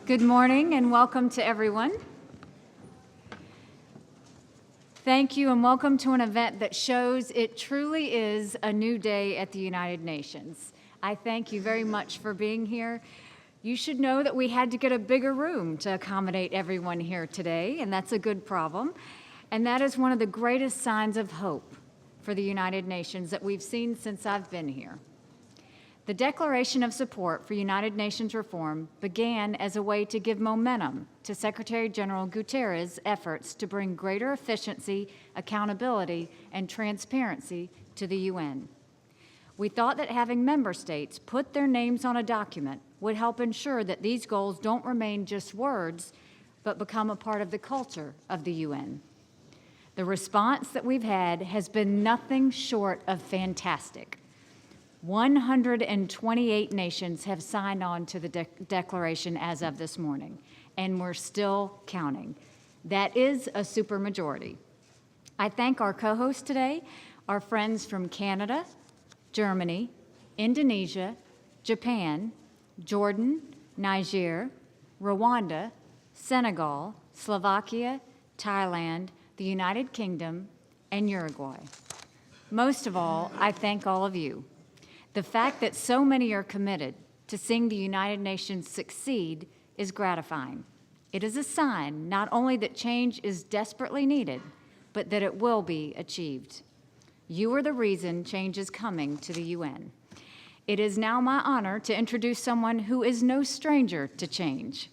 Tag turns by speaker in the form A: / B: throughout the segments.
A: Good morning and welcome to everyone. Thank you and welcome to an event that shows it truly is a new day at the United Nations. I thank you very much for being here. You should know that we had to get a bigger room to accommodate everyone here today, and that's a good problem. And that is one of the greatest signs of hope for the United Nations that we've seen since I've been here. The Declaration of Support for United Nations Reform began as a way to give momentum to Secretary General Guterres' efforts to bring greater efficiency, accountability, and transparency to the UN. We thought that having member states put their names on a document would help ensure that these goals don't remain just words, but become a part of the culture of the UN. The response that we've had has been nothing short of fantastic. 128 nations have signed on to the declaration as of this morning, and we're still counting. That is a supermajority. I thank our co-hosts today, our friends from Canada, Germany, Indonesia, Japan, Jordan, Niger, Rwanda, Senegal, Slovakia, Thailand, the United Kingdom, and Uruguay. Most of all, I thank all of you. The fact that so many are committed to seeing the United Nations succeed is gratifying. It is a sign not only that change is desperately needed, but that it will be achieved. You are the reason change is coming to the UN. It is now my honor to introduce someone who is no stranger to change.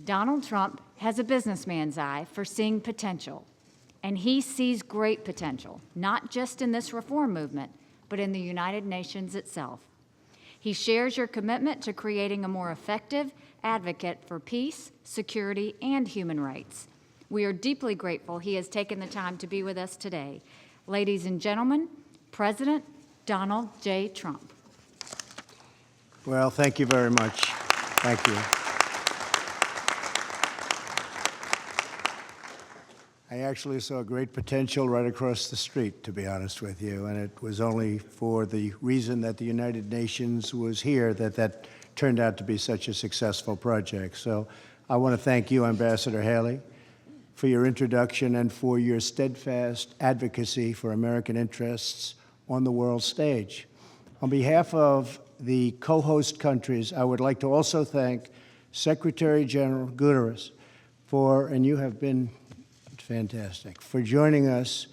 A: Donald Trump has a businessman's eye for seeing potential, and he sees great potential, not just in this reform movement, but in the United Nations itself. He shares your commitment to creating a more effective advocate for peace, security, and human rights. We are deeply grateful he has taken the time to be with us today. Ladies and gentlemen, President Donald J. Trump.
B: Well, thank you very much. Thank you. I actually saw great potential right across the street, to be honest with you, and it was only for the reason that the United Nations was here that turned out to be such a successful project. So I want to thank you, Ambassador Haley, for your introduction and for your steadfast advocacy for American interests on the world stage. On behalf of the co-host countries, I would like to also thank Secretary General Guterres and you have been fantastic, for joining us,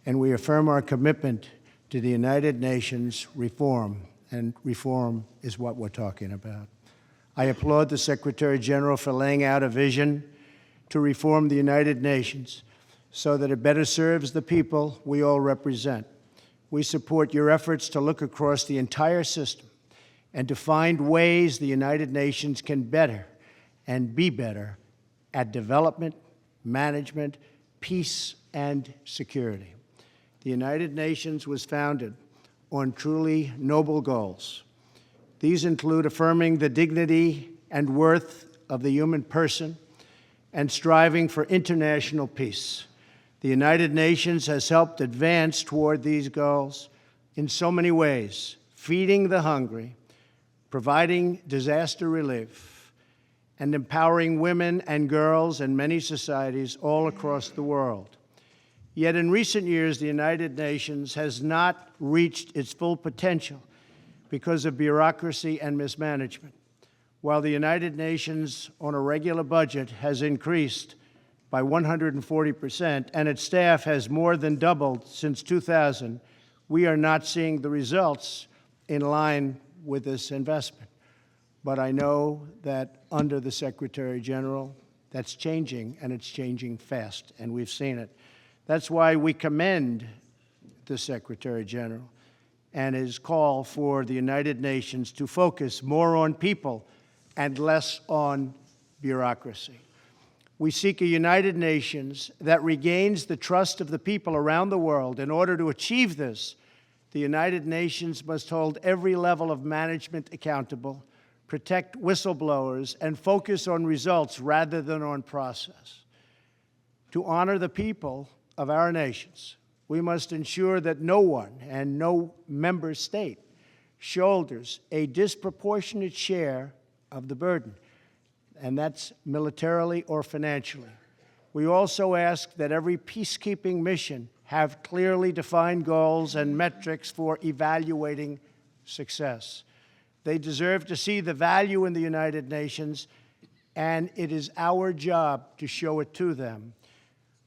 B: and we affirm our commitment to the United Nations reform, and reform is what we're talking about. I applaud the Secretary General for laying out a vision to reform the United Nations so that it better serves the people we all represent. We support your efforts to look across the entire system and to find ways the United Nations can better and be better at development, management, peace, and security. The United Nations was founded on truly noble goals. These include affirming the dignity and worth of the human person and striving for international peace. The United Nations has helped advance toward these goals in so many ways: feeding the hungry, providing disaster relief, and empowering women and girls in many societies all across the world. Yet in recent years, the United Nations has not reached its full potential because of bureaucracy and mismanagement. While the United Nations on a regular budget has increased by 140% and its staff has more than doubled since 2000, we are not seeing the results in line with this investment. But I know that under the Secretary General, that's changing, and it's changing fast, and we've seen it. That's why we commend the Secretary General and his call for the United Nations to focus more on people and less on bureaucracy. We seek a United Nations that regains the trust of the people around the world. In order to achieve this, the United Nations must hold every level of management accountable, protect whistleblowers, and focus on results rather than on process. To honor the people of our nations, we must ensure that no one and no member state shoulders a disproportionate share of the burden. and that's militarily or financially. We also ask that every peacekeeping mission have clearly defined goals and metrics for evaluating success. They deserve to see the value in the United Nations, and it is our job to show it to them.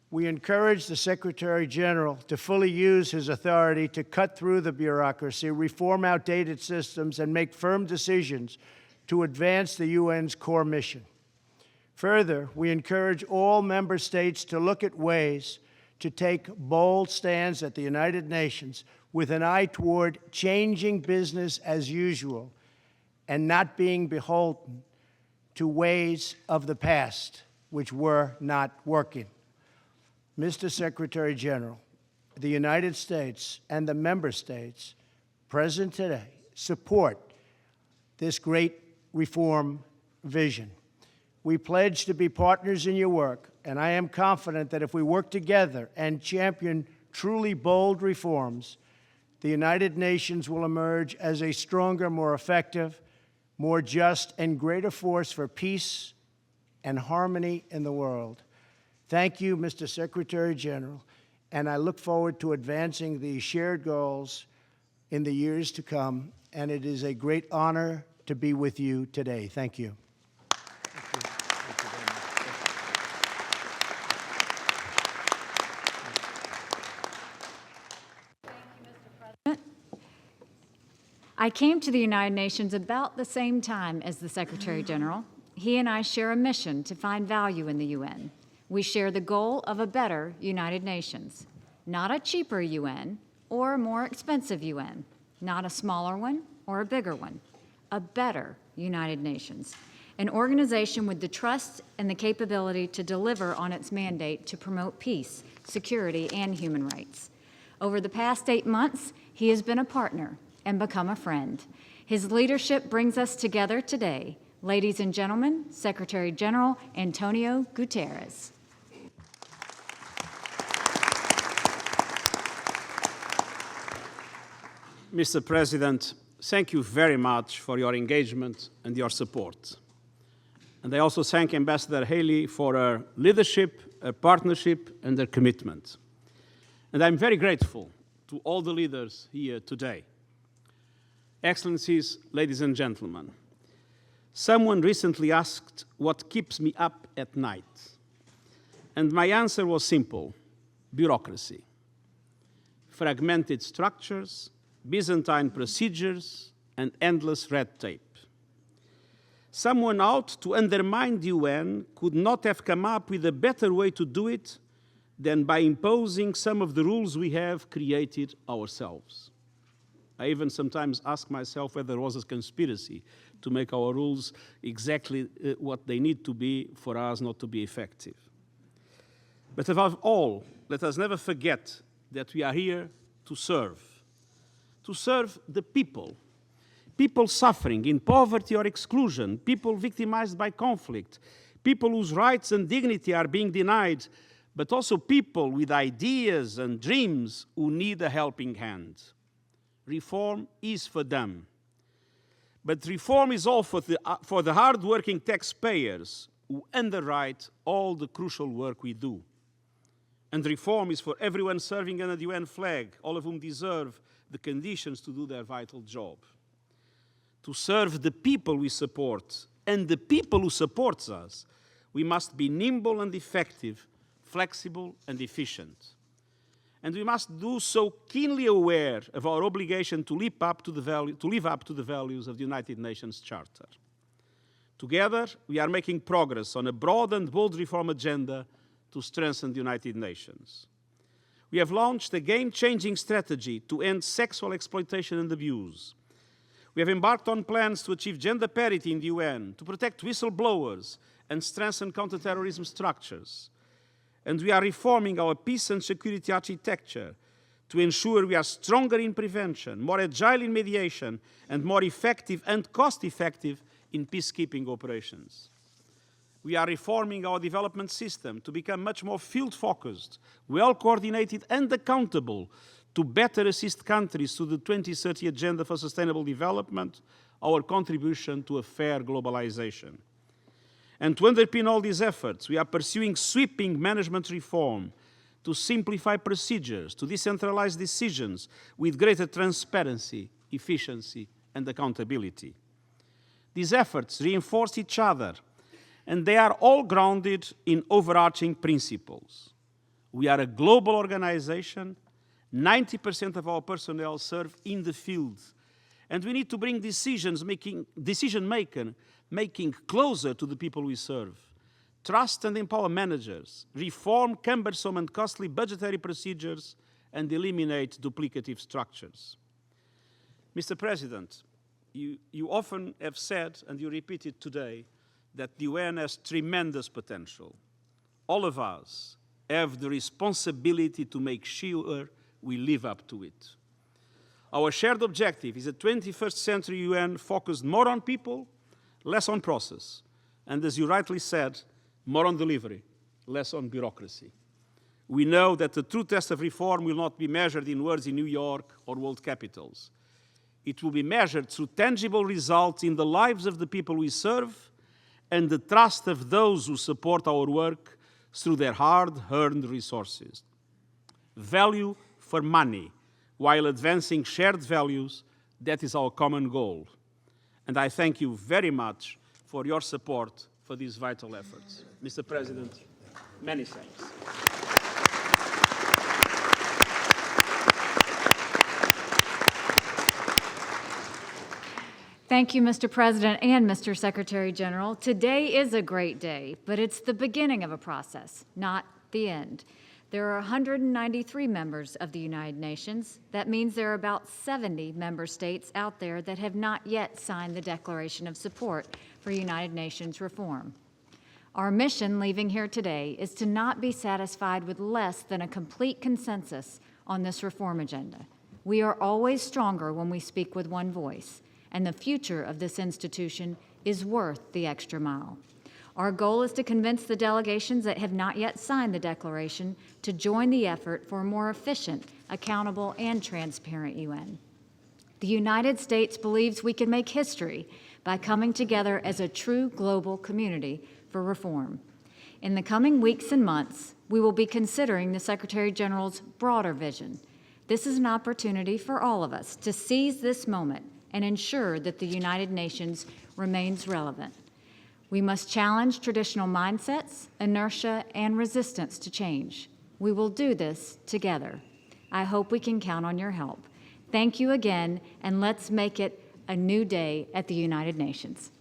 B: We encourage the Secretary General to fully use his authority to cut through the bureaucracy, reform outdated systems, and make firm decisions to advance the UN's core mission. Further, we encourage all member states to look at ways to take bold stands at the United Nations with an eye toward changing business as usual and not being beholden to ways of the past which were not working. Mr. Secretary General, the United States and the member states present today support this great reform vision. We pledge to be partners in your work, and I am confident that if we work together and champion truly bold reforms, the United Nations will emerge as a stronger, more effective, more just, and greater force for peace and harmony in the world. Thank you, Mr. Secretary General, and I look forward to advancing these shared goals in the years to come, and it is a great honor to be with you today. Thank you.
A: I came to the United Nations about the same time as the Secretary General. He and I share a mission to find value in the UN. We share the goal of a better United Nations, not a cheaper UN or a more expensive UN, not a smaller one or a bigger one, a better United Nations, an organization with the trust and the capability to deliver on its mandate to promote peace, security, and human rights. Over the past 8 months, he has been a partner and become a friend. His leadership brings us together today. Ladies and gentlemen, Secretary General Antonio Guterres.
C: Mr. President, thank you very much for your engagement and your support. And I also thank Ambassador Haley for her leadership, her partnership, and her commitment. And I'm very grateful to all the leaders here today. Excellencies, ladies and gentlemen, someone recently asked what keeps me up at night. And my answer was simple: bureaucracy. Fragmented structures, Byzantine procedures, and endless red tape. Someone out to undermine the UN could not have come up with a better way to do it than by imposing some of the rules we have created ourselves. I even sometimes ask myself whether there was a conspiracy to make our rules exactly what they need to be for us not to be effective. But above all, let us never forget that we are here to serve the people. People suffering in poverty or exclusion, people victimized by conflict, people whose rights and dignity are being denied, but also people with ideas and dreams who need a helping hand. Reform is for them. But reform is all for the hard-working taxpayers who underwrite all the crucial work we do. And reform is for everyone serving under the UN flag, all of whom deserve the conditions to do their vital job. To serve the people we support and the people who support us, we must be nimble and effective, flexible and efficient. And we must do so keenly aware of our obligation to live up to the values of the United Nations Charter. Together, we are making progress on a broad and bold reform agenda to strengthen the United Nations. We have launched a game-changing strategy to end sexual exploitation and abuse. We have embarked on plans to achieve gender parity in the UN, to protect whistleblowers and strengthen counterterrorism structures. And we are reforming our peace and security architecture to ensure we are stronger in prevention, more agile in mediation, and more effective and cost-effective in peacekeeping operations. We are reforming our development system to become much more field-focused, well-coordinated and accountable to better assist countries to the 2030 Agenda for Sustainable Development, our contribution to a fair globalization. And to underpin all these efforts, we are pursuing sweeping management reform to simplify procedures, to decentralize decisions with greater transparency, efficiency, and accountability. These efforts reinforce each other, and they are all grounded in overarching principles. We are a global organization. 90% of our personnel serve in the field, and we need to bring decision-making closer to the people we serve. Trust and empower managers, reform cumbersome and costly budgetary procedures, and eliminate duplicative structures. Mr. President, you often have said, and you repeat it today, that the UN has tremendous potential. All of us have the responsibility to make sure we live up to it. Our shared objective is a 21st century UN focused more on people, less on process, and as you rightly said, more on delivery, less on bureaucracy. We know that the true test of reform will not be measured in words in New York or world capitals. It will be measured through tangible results in the lives of the people we serve and the trust of those who support our work through their hard-earned resources. Value for money, while advancing shared values, that is our common goal. And I thank you very much for your support for these vital efforts. Mr. President, many thanks.
A: Thank you, Mr. President and Mr. Secretary General. Today is a great day, but it's the beginning of a process, not the end. There are 193 members of the United Nations. That means there are about 70 member states out there that have not yet signed the Declaration of Support for United Nations reform. Our mission leaving here today is to not be satisfied with less than a complete consensus on this reform agenda. We are always stronger when we speak with one voice, and the future of this institution is worth the extra mile. Our goal is to convince the delegations that have not yet signed the Declaration to join the effort for a more efficient, accountable, and transparent UN. The United States believes we can make history by coming together as a true global community for reform. In the coming weeks and months, we will be considering the Secretary General's broader vision. This is an opportunity for all of us to seize this moment and ensure that the United Nations remains relevant. We must challenge traditional mindsets, inertia, and resistance to change. We will do this together. I hope we can count on your help. Thank you again, and let's make it a new day at the United Nations.